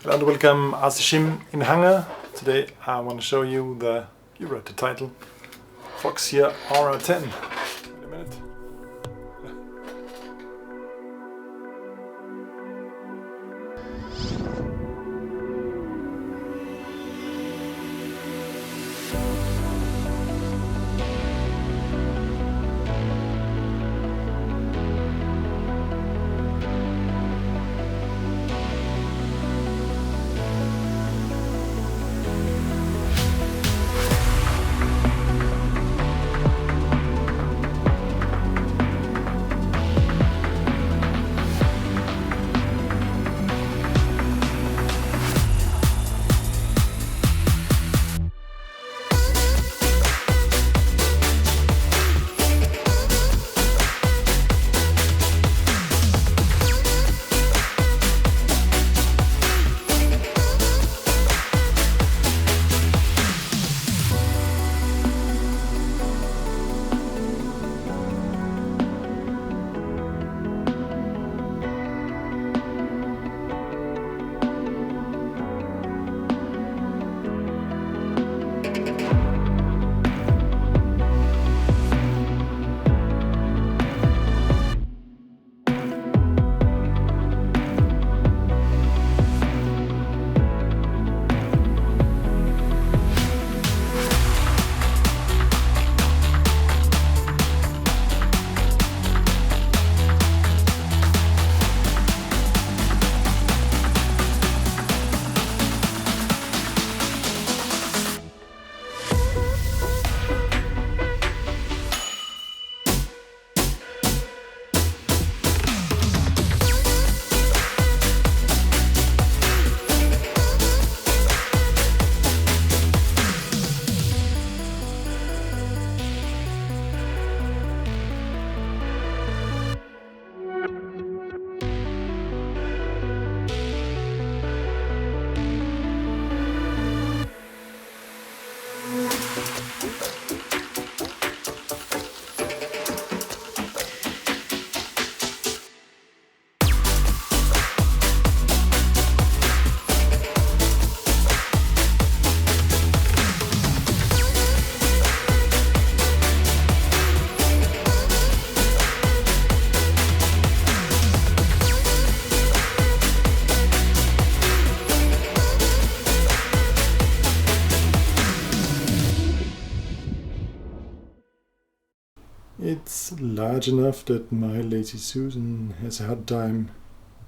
Hello and welcome, RCSchim in Hangar. Today I want to show you you read the title, Foxeer Aura10. Wait a minute. It's large enough that my lazy Susan has a hard time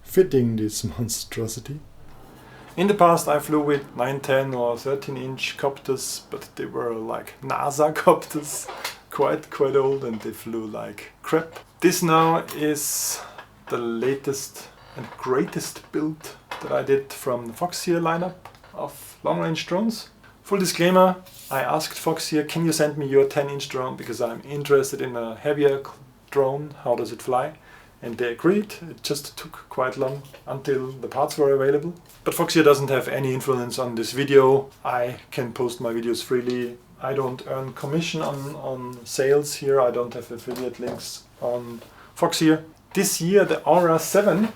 fitting this monstrosity. In the past I flew with 9, 10 or 13-inch copters, but they were like NASA copters, quite old, and they flew like crap. This now is the latest and greatest build that I did from the Foxeer lineup of long-range drones. Full disclaimer, I asked Foxeer, can you send me your 10-inch drone because I'm interested in a heavier drone, how does it fly? And they agreed. It just took quite long until the parts were available. But Foxeer doesn't have any influence on this video. I can post my videos freely. I don't earn commission on sales here. I don't have affiliate links on Foxeer. This year the Aura7,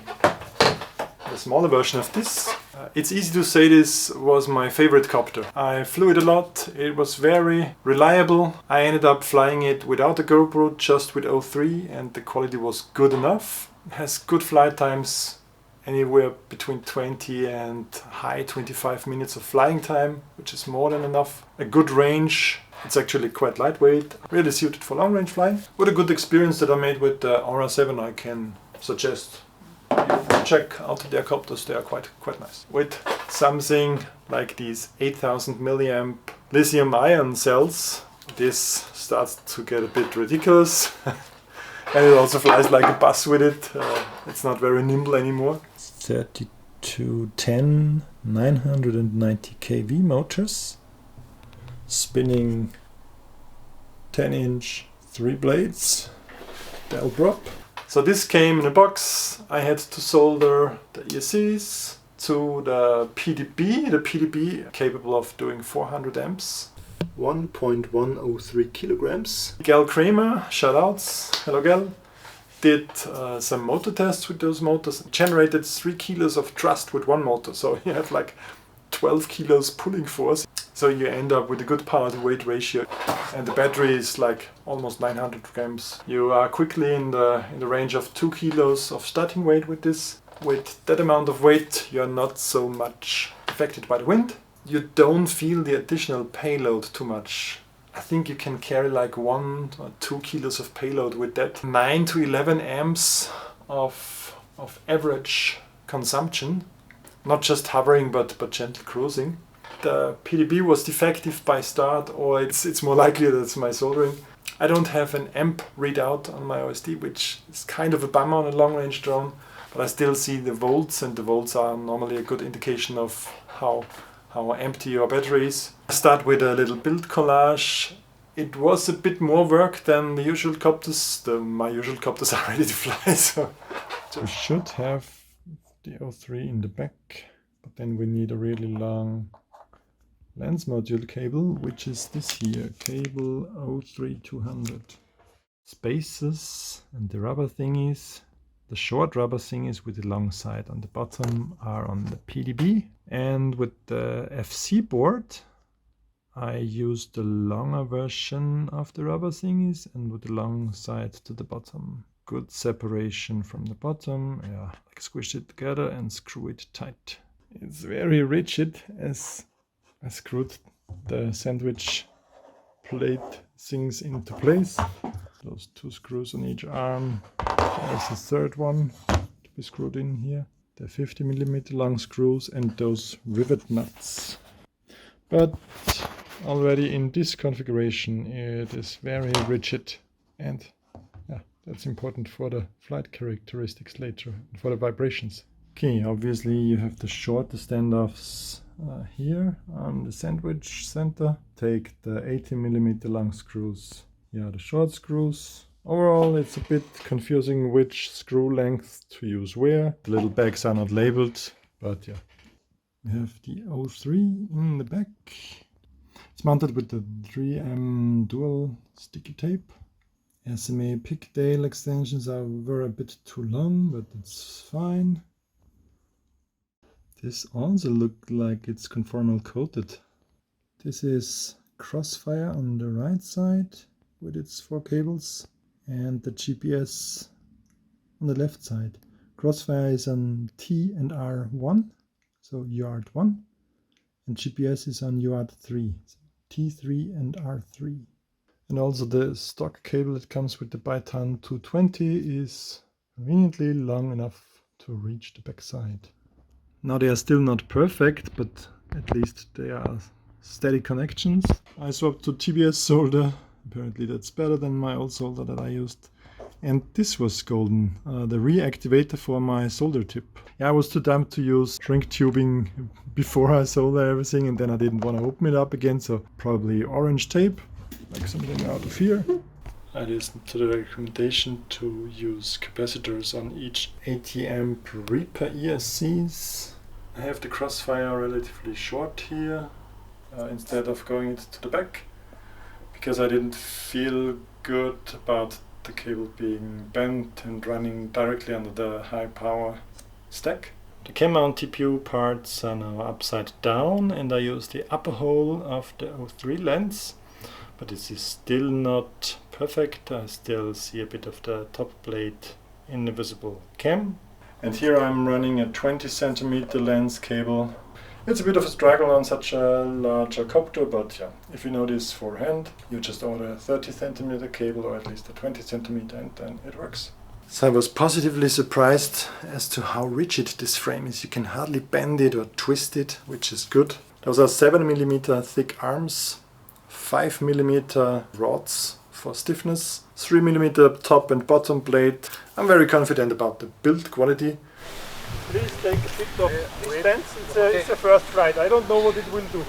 the smaller version of this, it's easy to say this was my favorite copter. I flew it a lot, it was very reliable. I ended up flying it without a GoPro, just with O3, and the quality was good enough. It has good flight times, anywhere between 20 and high 25 minutes of flying time, which is more than enough. A good range, it's actually quite lightweight, really suited for long range flying. What a good experience that I made with the Aura7, I can suggest. You check out their copters, they are quite nice. With something like these 8000 milliamp lithium ion cells, this starts to get a bit ridiculous. And it also flies like a bus with it. It's not very nimble anymore. 3210 990 kV motors, spinning 10-inch 3 blades, Del prop. So this came in a box. I had to solder the ESCs to the PDB capable of doing 400 amps. 1.103 kilograms. Gal Kremer, shoutouts, hello Gal. did some motor tests with those motors, generated 3 kilos of thrust with one motor, so you have like 12 kilos pulling force. So you end up with a good power to weight ratio, and the battery is like almost 900 grams. You are quickly in the range of 2 kilos of starting weight with this. With that amount of weight, you're not so much affected by the wind. You don't feel the additional payload too much. I think you can carry like 1 or 2 kilos of payload with that. 9 to 11 amps of average consumption. Not just hovering, but gentle cruising. The PDB was defective by start, or it's more likely that it's my soldering. I don't have an amp readout on my OSD, which is kind of a bummer on a long-range drone, but I still see the volts, and the volts are normally a good indication of how empty your battery is. I start with a little build collage. It was a bit more work than the usual copters. My usual copters are ready to fly, so we should have the O3 in the back, but then we need a really long lens module cable, which is this here, cable O3 200. Spacers and the rubber thingies, the short rubber thingies with the long side on the bottom are on the PDB, and with the FC board I used the longer version of the rubber thingies and with the long side to the bottom. Good separation from the bottom, yeah, like squish it together and screw it tight. It's very rigid as I screwed the sandwich plate things into place. Those 2 screws on each arm. There's a third one to be screwed in here. The 50mm long screws and those rivet nuts. But already in this configuration it is very rigid, and yeah, that's important for the flight characteristics later and for the vibrations. Okay, obviously you have the shorter standoffs here on the sandwich center. Take the 80mm long screws. Yeah, the short screws. Overall it's a bit confusing which screw length to use where. The little bags are not labeled, but yeah. We have the O3 in the back. It's mounted with the 3M dual sticky tape. SMA pigtail extensions were a bit too long, but it's fine. This also looked like it's conformal coated. This is Crossfire on the right side with its 4 cables, and the GPS on the left side. Crossfire is on T and R1, so UART 1, and GPS is on UART 3, so T3 and R3. And also the stock cable that comes with the Biton 220 is conveniently long enough to reach the back side. Now they are still not perfect, but at least they are steady connections. I swapped to TBS solder. Apparently that's better than my old solder that I used. And this was golden, the reactivator for my solder tip. Yeah, I was too dumb to use shrink tubing before I solder everything, and then I didn't want to open it up again, so probably orange tape, like something out of here. I listened to the recommendation to use capacitors on each 80 amp Reaper ESCs. I have the Crossfire relatively short here, instead of going it to the back, because I didn't feel good about the cable being bent and running directly under the high power stack. The cam mount TPU parts are now upside down, and I use the upper hole of the O3 lens, but this is still not perfect. I still see a bit of the top plate in the visible cam. And here I'm running a 20 centimeter lens cable. It's a bit of a struggle on such a larger copter, but yeah, if you know this for hand, you just order a 30 centimeter cable or at least a 20 centimeter, and then it works. So I was positively surprised as to how rigid this frame is. You can hardly bend it or twist it, which is good. Those are 7mm thick arms, 5mm rods for stiffness, 3mm top and bottom plate. I'm very confident about the build quality. Please take a bit of distance. It's a first flight. I don't know what it will do.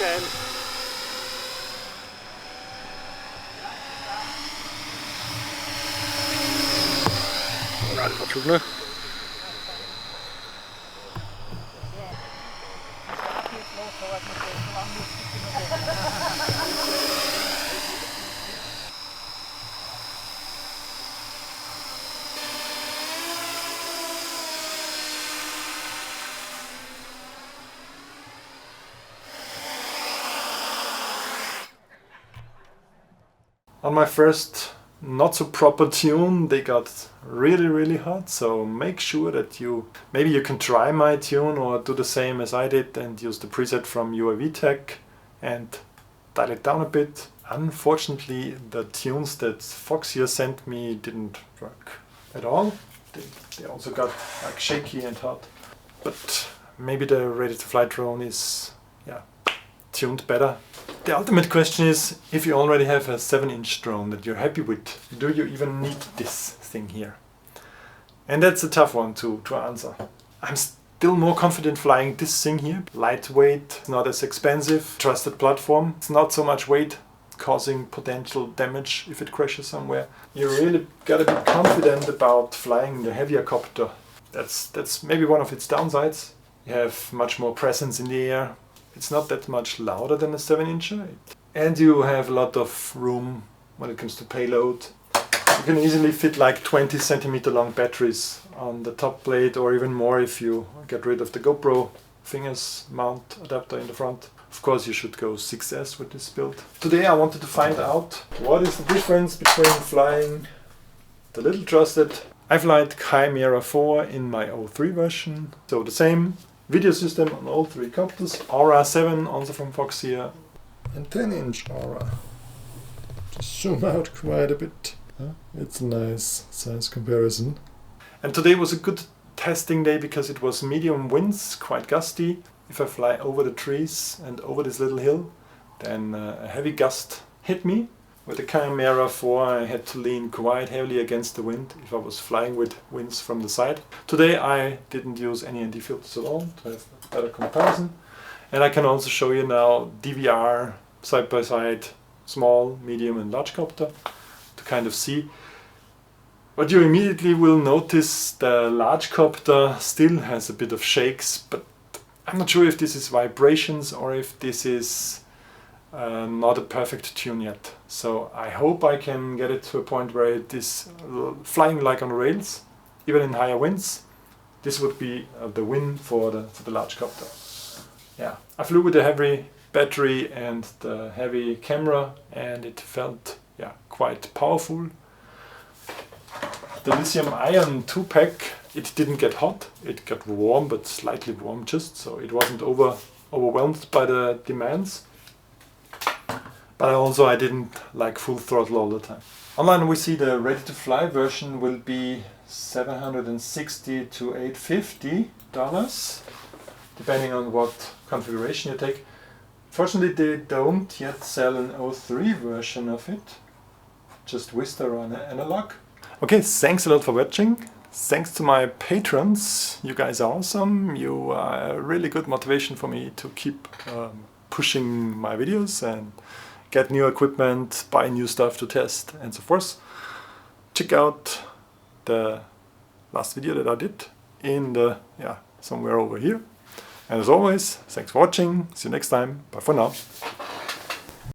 again. Right, what's wrong now? On my first not so proper tune they got really hot, so make sure that maybe you can try my tune or do the same as I did and use the preset from UAV Tech and dial it down a bit. Unfortunately the tunes that Foxeer sent me didn't work at all. They also got like shaky and hot, but maybe the ready to fly drone is tuned better. The ultimate question is, if you already have a 7-inch drone that you're happy with, do you even need this thing here? And that's a tough one to answer. I'm still more confident flying this thing here. Lightweight, not as expensive, trusted platform. It's not so much weight causing potential damage if it crashes somewhere. You really gotta be confident about flying the heavier copter. That's maybe one of its downsides. You have much more presence in the air. It's not that much louder than a 7-incher. And you have a lot of room when it comes to payload. You can easily fit like 20 centimeter long batteries on the top plate, or even more if you get rid of the GoPro fingers mount adapter in the front. Of course you should go 6S with this build. Today I wanted to find out what is the difference between flying the little trusted iFlight Chimera 4 in my O3 version. So the same video system on all three copters, Aura 7 also from Foxeer, and 10-inch Aura. Just zoom out quite a bit. It's a nice size comparison. And today was a good testing day because it was medium winds, quite gusty. If I fly over the trees and over this little hill, then a heavy gust hit me. With the Chimera 4 I had to lean quite heavily against the wind if I was flying with winds from the side. Today I didn't use any anti-filters at all to have a better comparison. And I can also show you now DVR side by side, small, medium and large copter, to kind of see. What you immediately will notice, the large copter still has a bit of shakes, but I'm not sure if this is vibrations or if this is not a perfect tune yet. So I hope I can get it to a point where it is flying like on rails, even in higher winds. This would be the win for the large copter. Yeah, I flew with a heavy battery and the heavy camera, and it felt quite powerful. The lithium-ion 2-pack, it didn't get hot. It got warm, but slightly warm just, so it wasn't overwhelmed by the demands. But also I didn't like full throttle all the time. Online we see the ready to fly version will be $760 to $850, depending on what configuration you take. Fortunately they don't yet sell an O3 version of it, just Vista or an analog. Okay, thanks a lot for watching. Thanks to my patrons, you guys are awesome. You are a really good motivation for me to keep pushing my videos and get new equipment, buy new stuff to test and so forth. Check out the last video that I did in the, somewhere over here. And as always, thanks for watching. See you next time. Bye for now.